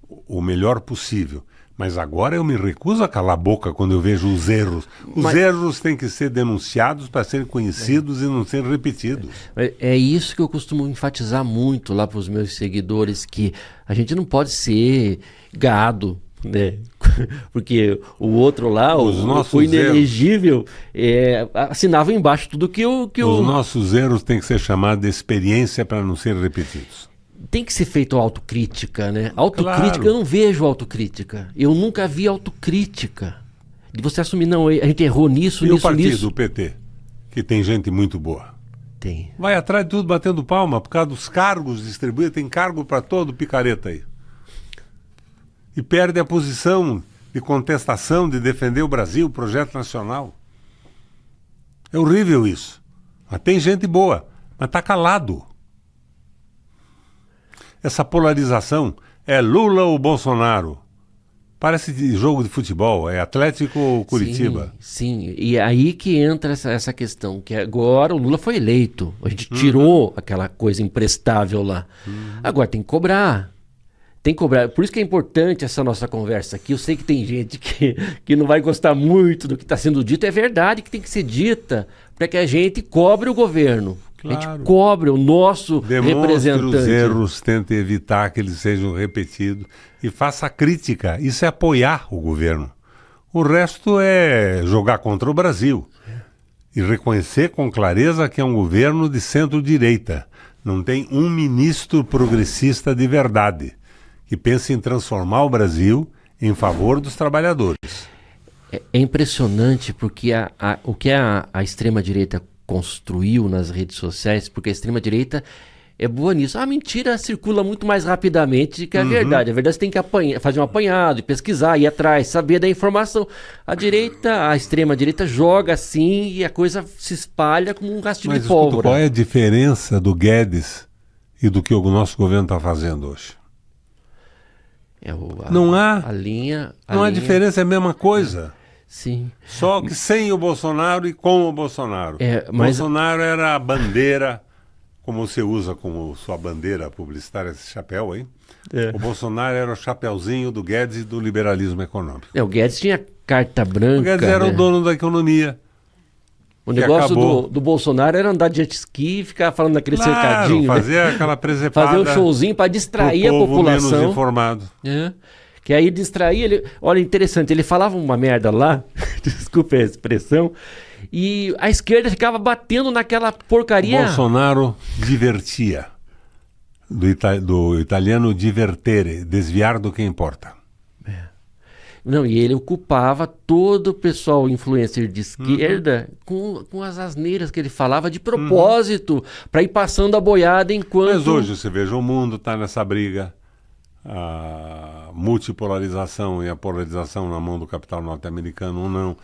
o melhor possível. Mas agora eu me recuso a calar a boca quando eu vejo os erros. Os erros têm que ser denunciados para serem conhecidos e não serem repetidos. É isso que eu costumo enfatizar muito lá para os meus seguidores, que a gente não pode ser gado, né? Porque o outro lá, o inelegível, assinava embaixo tudo que Os nossos erros têm que ser chamados de experiência para não serem repetidos. Tem que ser feito autocrítica, né? Autocrítica, claro. Eu não vejo autocrítica. Eu nunca vi autocrítica. De você assumir, não, a gente errou nisso, e nisso, o partido, nisso. O PT, que tem gente muito boa. Tem. Vai atrás de tudo batendo palma, por causa dos cargos distribuídos, tem cargo para todo picareta aí. E perde a posição de contestação, de defender o Brasil, o projeto nacional. É horrível isso. Mas tem gente boa, mas está calado. Essa polarização é Lula ou Bolsonaro. Parece de jogo de futebol, é Atlético ou Curitiba. Sim, e aí que entra essa questão, que agora o Lula foi eleito, a gente tirou aquela coisa imprestável lá. Agora tem que cobrar. Tem que cobrar. Por isso que é importante essa nossa conversa aqui. Eu sei que tem gente que não vai gostar muito do que está sendo dito. É verdade que tem que ser dita para que a gente cobre o governo. Claro. A gente cobre o nosso representante. Os erros, tente evitar que eles sejam repetidos e faça crítica. Isso é apoiar o governo. O resto é jogar contra o Brasil. E reconhecer com clareza que é um governo de centro-direita. Não tem um ministro progressista de verdade que pensa em transformar o Brasil em favor dos trabalhadores. É impressionante porque o que a extrema-direita construiu nas redes sociais, porque a extrema-direita é boa nisso. A mentira circula muito mais rapidamente que a verdade. A verdade você tem que fazer um apanhado, e pesquisar, ir atrás, saber da informação. A extrema-direita joga assim e a coisa se espalha como um rastilho de pólvora. Mas qual é a diferença do Guedes e do que o nosso governo está fazendo hoje? Não há diferença, é a mesma coisa. Sim. Só que sem o Bolsonaro e com o Bolsonaro. Bolsonaro era a bandeira, como você usa como sua bandeira publicitária, esse chapéu aí. O Bolsonaro era o chapéuzinho do Guedes e do liberalismo econômico. O Guedes tinha carta branca. O Guedes era o dono da economia. O negócio do Bolsonaro era andar de jet ski e ficar falando naquele cercadinho. Fazer aquela presepada. Fazer um showzinho para distrair a população. Menos informado. Que aí distraía ele. Olha, interessante, ele falava uma merda lá, desculpe a expressão, e a esquerda ficava batendo naquela porcaria. Bolsonaro divertia. Do italiano divertere, desviar do que importa. Não, e ele ocupava todo o pessoal influencer de esquerda com as asneiras que ele falava de propósito, para ir passando a boiada enquanto... Mas hoje você veja, o mundo está nessa briga, a multipolarização e a polarização na mão do capital norte-americano ou não.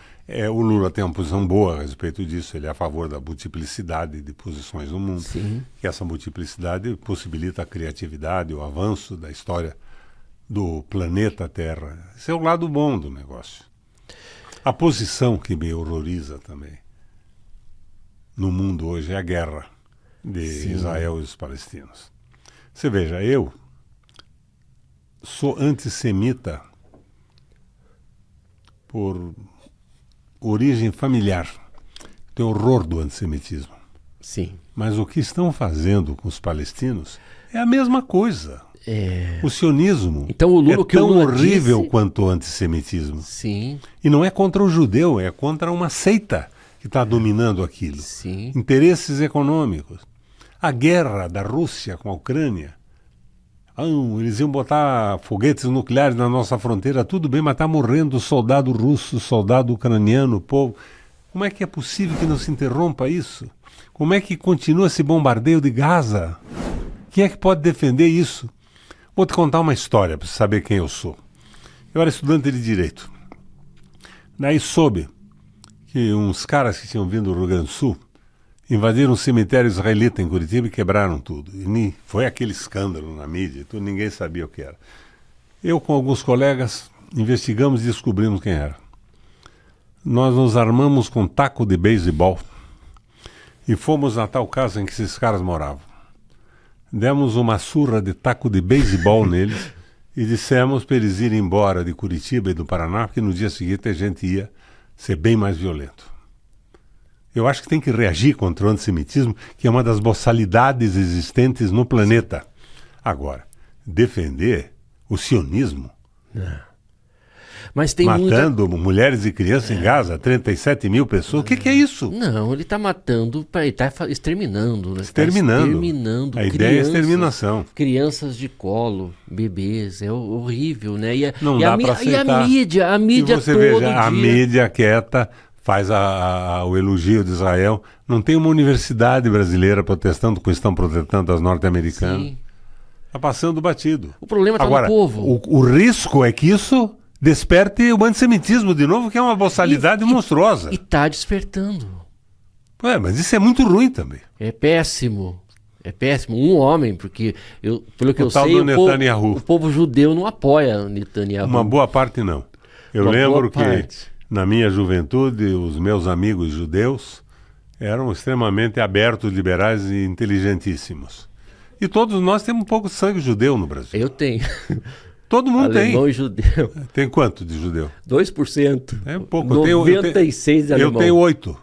O Lula tem uma posição boa a respeito disso, ele é a favor da multiplicidade de posições no mundo. Sim. Que essa multiplicidade possibilita a criatividade, o avanço da história do planeta Terra. Esse é o lado bom do negócio. A posição que me horroriza também no mundo hoje é a guerra de Israel e os palestinos. Você veja, eu sou antissemita por origem familiar. Tenho horror do antissemitismo. Sim. Mas o que estão fazendo com os palestinos é a mesma coisa. O sionismo então, o Lula, é tão horrível quanto o antissemitismo. Sim. E não é contra o judeu, é contra uma seita que está dominando aquilo. Sim. Interesses econômicos. A guerra da Rússia com a Ucrânia. Eles iam botar foguetes nucleares na nossa fronteira, tudo bem, mas está morrendo soldado russo, soldado ucraniano, povo. Como é que é possível que não se interrompa isso? Como é que continua esse bombardeio de Gaza? Quem é que pode defender isso? Vou te contar uma história para você saber quem eu sou. Eu era estudante de Direito. Daí soube que uns caras que tinham vindo do Rio Grande do Sul invadiram um cemitério israelita em Curitiba e quebraram tudo. E foi aquele escândalo na mídia, tudo, ninguém sabia o que era. Eu, com alguns colegas, investigamos e descobrimos quem era. Nós nos armamos com taco de beisebol e fomos na tal casa em que esses caras moravam. Demos uma surra de taco de beisebol neles e dissemos para eles irem embora de Curitiba e do Paraná, porque no dia seguinte a gente ia ser bem mais violento. Eu acho que tem que reagir contra o antissemitismo, que é uma das boçalidades existentes no planeta. Agora, defender o sionismo, Mas tem matando mulheres e crianças em Gaza, 37 mil pessoas, o que é isso? Não, ele está matando, ele está exterminando, né? Exterminando. Exterminando A ideia é exterminação. Crianças de colo, bebês, é horrível, né? Não dá para aceitar. E a mídia e você todo veja, dia... a mídia quieta faz o elogio de Israel. Não tem uma universidade brasileira protestando como estão protestando as norte-americanas. Está passando batido. O problema está no Agora, povo. o risco é que isso desperte o antissemitismo de novo, que é uma boçalidade monstruosa. E está despertando. Mas isso é muito ruim também. É péssimo. É péssimo. Um homem, porque, pelo que eu tal sei, do Netanyahu. o povo judeu não apoia o Netanyahu. Uma boa parte não. Eu Uma lembro boa que parte. na minha juventude os meus amigos judeus eram extremamente abertos, liberais e inteligentíssimos. E todos nós temos um pouco de sangue judeu no Brasil. Eu tenho. Todo mundo Alemão tem. e judeu. Tem quanto de judeu? 2%. É pouco. 96 de alemão. Eu tenho 8.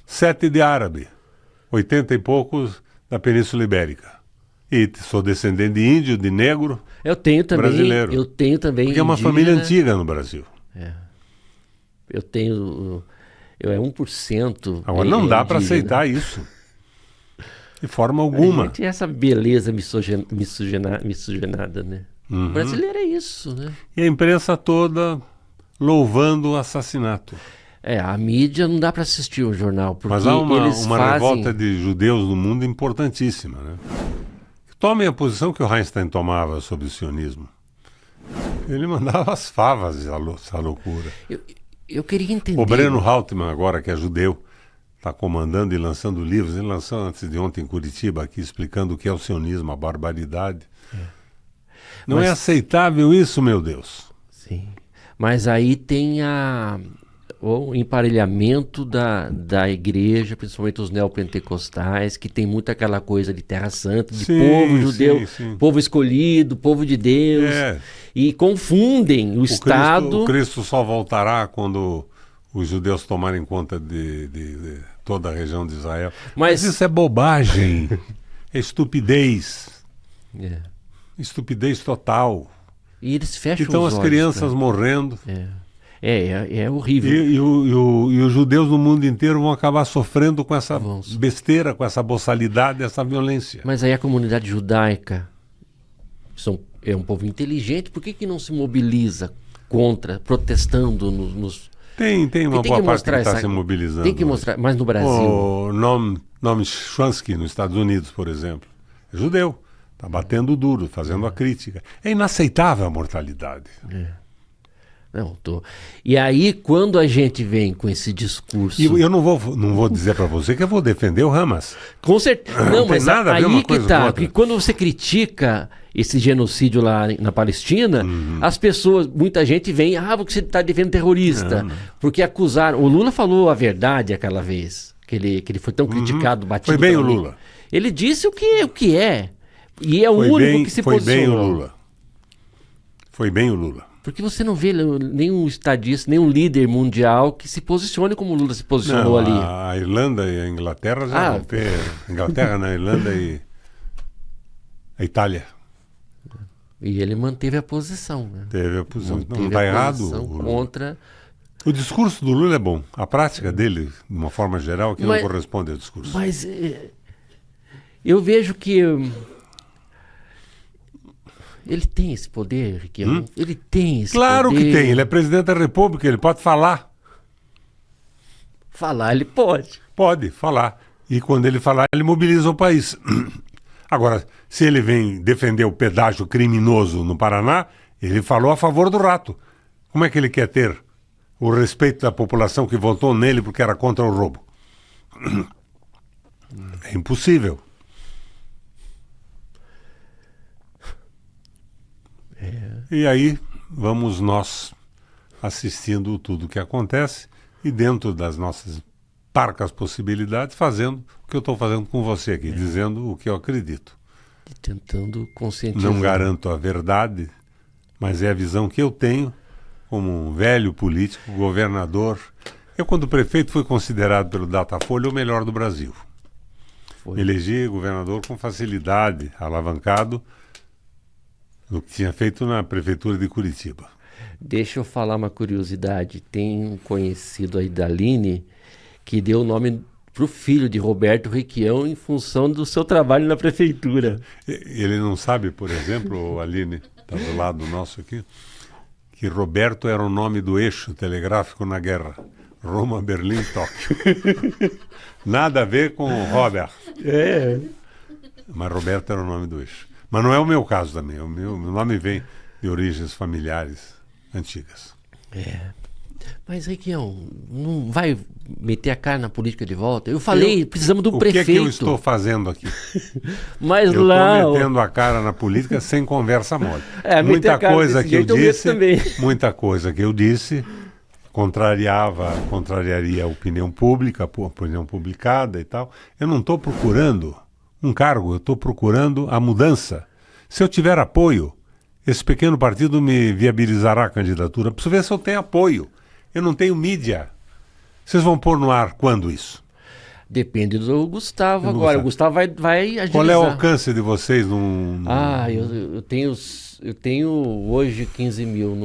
7 de árabe. 80 e poucos da Península Ibérica. E sou descendente de índio, de negro. Eu tenho também. Brasileiro. Eu tenho também. Porque é uma indígena. família antiga no Brasil. Eu tenho. Eu é 1%. Agora não dá para aceitar isso. De forma alguma. A gente é essa beleza miscigenada, né? O brasileiro é isso, né? E a imprensa toda louvando o assassinato. A mídia não dá para assistir o jornal, porque Mas há eles uma fazem... revolta de judeus no mundo importantíssima, né? Tomem a posição que o Einstein tomava sobre o sionismo. Ele mandava as favas essa loucura. Eu queria entender... O Breno Haltman agora, que é judeu, está comandando e lançando livros. Ele lançou antes de ontem em Curitiba, aqui explicando o que é o sionismo, a barbaridade. Não é aceitável isso, meu Deus. Sim. Mas aí tem o emparelhamento da igreja, principalmente os neopentecostais, que tem muito aquela coisa de terra santa, de povo judeu, povo escolhido, povo de Deus. E confundem o Estado... O Cristo só voltará quando os judeus tomarem conta de toda a região de Israel. Mas isso é bobagem. É estupidez. Estupidez total. E eles fecham então os olhos. Então as crianças morrendo. É horrível. E os judeus no mundo inteiro vão acabar sofrendo com essa besteira, com essa boçalidade, essa violência. Mas aí a comunidade judaica é um povo inteligente. Por que não se mobiliza contra, protestando nos... Tem uma boa parte que está se mobilizando. Tem que mostrar, mas no Brasil... O Noam Chomsky, nos Estados Unidos, por exemplo, é judeu. Está batendo duro, fazendo a crítica. É inaceitável a mortalidade. E aí, quando a gente vem com esse discurso... E eu não vou dizer para você que eu vou defender o Hamas. Com certeza. Não, mas nada a ver uma aí que coisa tá. com outra. Porque quando você critica esse genocídio lá na Palestina, as pessoas, muita gente vem, porque você está defendendo terrorista. Não. Porque acusaram... O Lula falou a verdade aquela vez, que ele foi tão criticado, batido... Foi bem o Lula. Ele disse o que é. E é o único que se posicionou. Foi bem o Lula. Foi bem o Lula. Porque você não vê nenhum estadista, nenhum líder mundial que se posicione como o Lula se posicionou ali. A Irlanda e a Inglaterra já vão ter... Inglaterra, na Irlanda e a Itália. E ele manteve a posição. Né? Teve a posição. Não está errado. Contra... O discurso do Lula é bom. A prática dele, de uma forma geral, que não corresponde ao discurso. Mas eu vejo que... Ele tem esse poder, Riquelme? Ele tem esse poder. Claro que tem. Ele é presidente da República, ele pode falar. Falar, ele pode. Pode falar. E quando ele falar, ele mobiliza o país. Agora, se ele vem defender o pedágio criminoso no Paraná, ele falou a favor do rato. Como é que ele quer ter o respeito da população que votou nele porque era contra o roubo? É impossível. E aí vamos nós assistindo tudo o que acontece e dentro das nossas parcas possibilidades fazendo o que eu estou fazendo com você aqui, dizendo o que eu acredito. E tentando conscientizar. Não garanto a verdade, mas é a visão que eu tenho como um velho político, governador. Eu, quando prefeito, fui considerado pelo Datafolha o melhor do Brasil. Me elegi governador com facilidade, alavancado do que tinha feito na prefeitura de Curitiba. Deixa eu falar uma curiosidade. Tem um conhecido aí da Aline que deu o nome para o filho de Roberto Requião em função do seu trabalho na prefeitura. Ele não sabe, por exemplo, Aline, está do lado nosso aqui, que Roberto era o nome do eixo telegráfico na guerra. Roma, Berlim, Tóquio. Nada a ver com Robert. É. Mas Roberto era o nome do eixo. Mas não é o meu caso também. O meu nome vem de origens familiares antigas. É. Mas, Requião, não vai meter a cara na política de volta? Eu falei, precisamos de um prefeito. O que é que eu estou fazendo aqui? Mas eu lá... estou metendo a cara na política sem conversa mole. Muita coisa que eu disse, muita coisa que eu disse contrariaria a opinião pública, a opinião publicada e tal. Eu não estou procurando um cargo, eu estou procurando a mudança. Se eu tiver apoio, esse pequeno partido me viabilizará a candidatura. Preciso ver se eu tenho apoio. Eu não tenho mídia. Vocês vão pôr no ar quando isso? Depende do Gustavo agora. O Gustavo vai agilizar. Qual é o alcance de vocês eu tenho hoje 15 mil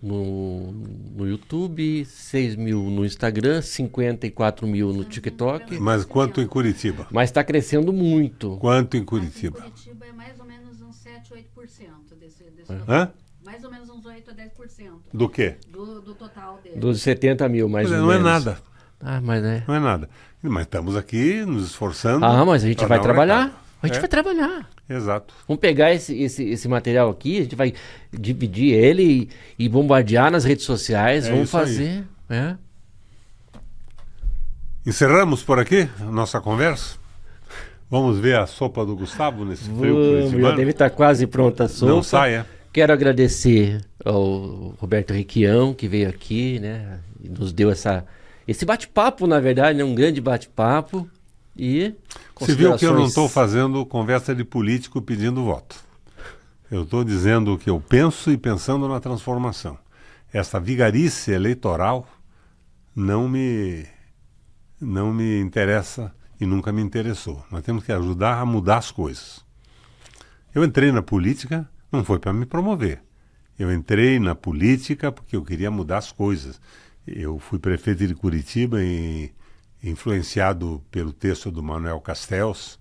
no YouTube, 6 mil no Instagram, 54 mil no TikTok. Mas quanto em Curitiba? Mas está crescendo muito. Quanto em Curitiba? Em Curitiba é mais ou menos uns 7, 8% desse Hã? Mais ou menos uns 8 a 10%. Do quê? Do total dele. Dos 70 mil, mais ou menos. Não é nada. Mas é. Não é nada. Mas estamos aqui nos esforçando. Mas a gente vai trabalhar. A gente vai trabalhar. Exato. Vamos pegar esse material aqui, a gente vai dividir ele e bombardear nas redes sociais. Vamos fazer. Encerramos por aqui a nossa conversa? Vamos ver a sopa do Gustavo nesse frio curitibano? Já deve estar quase pronta a sopa. Não saia. Quero agradecer ao Roberto Requião, que veio aqui, né? E nos deu esse bate-papo, na verdade, né? Um grande bate-papo. E você viu que eu não estou fazendo conversa de político pedindo voto. Eu estou dizendo o que eu penso e pensando na transformação. Essa vigarice eleitoral não me interessa e nunca me interessou. Nós temos que ajudar a mudar as coisas. Eu entrei na política, não foi para me promover. Eu entrei na política porque eu queria mudar as coisas. Eu fui prefeito de Curitiba influenciado pelo texto do Manuel Castells,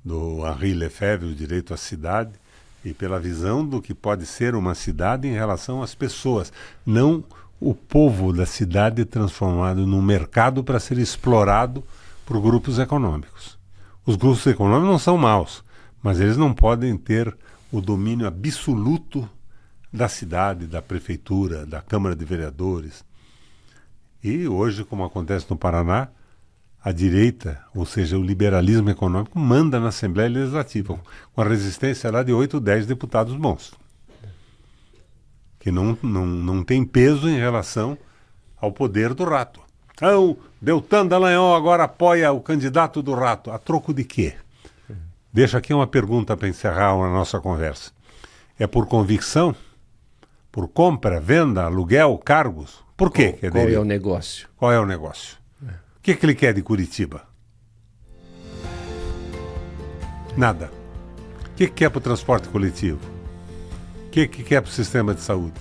do Henri Lefebvre, O Direito à Cidade, e pela visão do que pode ser uma cidade em relação às pessoas, não o povo da cidade transformado num mercado para ser explorado por grupos econômicos. Os grupos econômicos não são maus, mas eles não podem ter o domínio absoluto da cidade, da prefeitura, da Câmara de Vereadores. E hoje, como acontece no Paraná, a direita, ou seja, o liberalismo econômico, manda na Assembleia Legislativa, com a resistência lá de 8 ou 10 deputados bons, que não tem peso em relação ao poder do rato. O Deltan Dallagnol agora apoia o candidato do rato. A troco de quê? Deixa aqui uma pergunta para encerrar a nossa conversa. É por convicção? Por compra, venda, aluguel, cargos? Por quê? Qual é o negócio? Qual é o negócio? O que ele quer de Curitiba? Nada. O que quer para o transporte coletivo? O que quer para o sistema de saúde?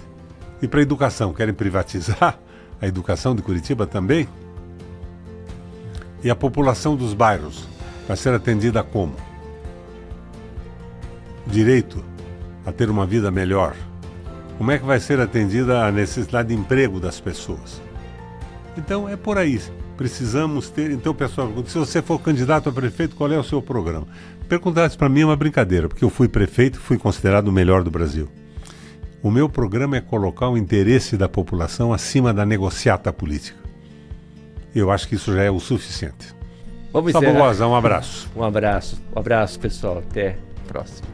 E para a educação? Querem privatizar a educação de Curitiba também? E a população dos bairros vai ser atendida como? Direito a ter uma vida melhor. Como é que vai ser atendida a necessidade de emprego das pessoas? Então é por aí. Precisamos ter... Então, pessoal, se você for candidato a prefeito, qual é o seu programa? Perguntar isso para mim é uma brincadeira, porque eu fui prefeito e fui considerado o melhor do Brasil. O meu programa é colocar o interesse da população acima da negociata política. Eu acho que isso já é o suficiente. Vamos encerrar. Sabugosa, um abraço. Um abraço, pessoal. Até a próxima.